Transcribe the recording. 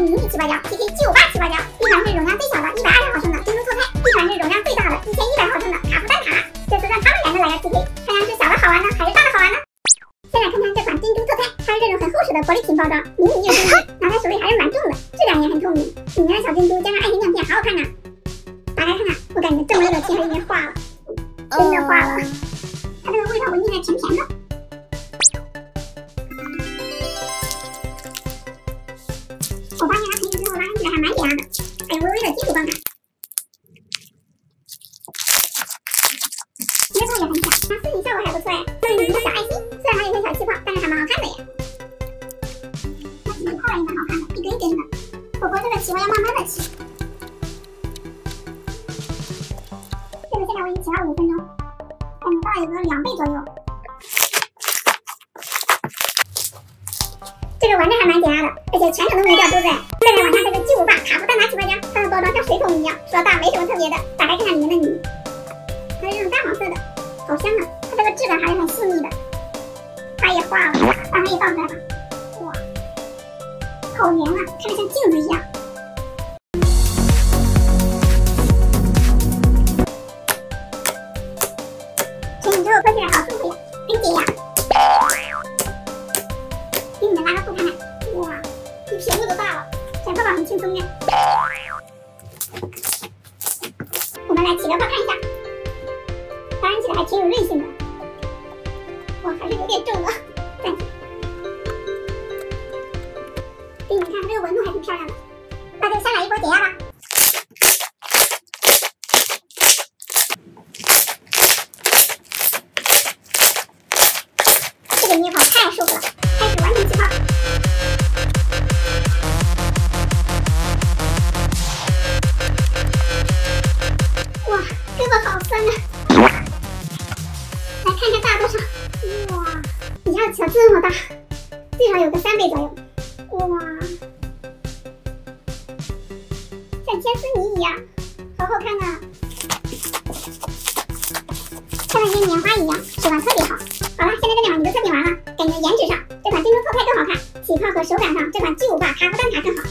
迷你七八角 PK 98七八角，一款是容量最小的120毫升的珍珠错开，一款是容量最大的1100毫升的卡夫蛋塔。这次让他们两个来个 PK， 看样是小的好玩呢，还是大的好玩呢？先来看看这款珍珠错开，它是这种很厚实的玻璃瓶包装，迷你又精致，拿在手里还是蛮重的，质量也很透明。里面的小珍珠加上爱心亮片，好好看呢。打开看看，我感觉这么热的天还已经化了，真的化了。它这个味道闻起来甜甜的。我发现它成型之后拉伸起来还蛮解压的，还有微微的金属光感。捏泡也很小，它撕紧效果还不错哎，这里有一个小爱心，虽然它有些小气泡，但是还蛮好看的耶。它起泡也蛮好看的，一根一根的。不过这个起泡要慢慢的起。这个现在我已经起了5分钟，感觉大概有个2倍左右。这个玩着还蛮解压的，而且全程都没有掉珠子哎。再来玩它这个巨无霸卡夫蛋塔七八角，它的包装像水桶一样，说大没什么特别的。打开看看里面的泥，它是这种淡黄色的，好香啊！它这个质感还是很细腻的。它也化了，把它也倒出来吧。哇，好圆啊，看着像镜子一样。成型之后喝起来好舒服呀，很解压。给你们拉个肚看看，哇，比瓶子都大了，小泡泡很轻松呀。我们来起个泡看一下，拉伸起来还挺有韧性的。哇，还是有点重的，暂停。给你们看，这个纹路还挺漂亮的，那就先来一波解压吧。这个捏泡太舒服了。开始完成起泡，哇，胳膊好酸啊！来看看大多少，哇，一下起了这么大，最少有个3倍左右，哇，像千丝泥一样，好好看啊！像那些棉花一样，手感特别好。好了，现在这2款你都测评完了，感觉颜值上这款珍珠错开更好看，起泡和手感上这款巨无霸卡夫蛋塔更好。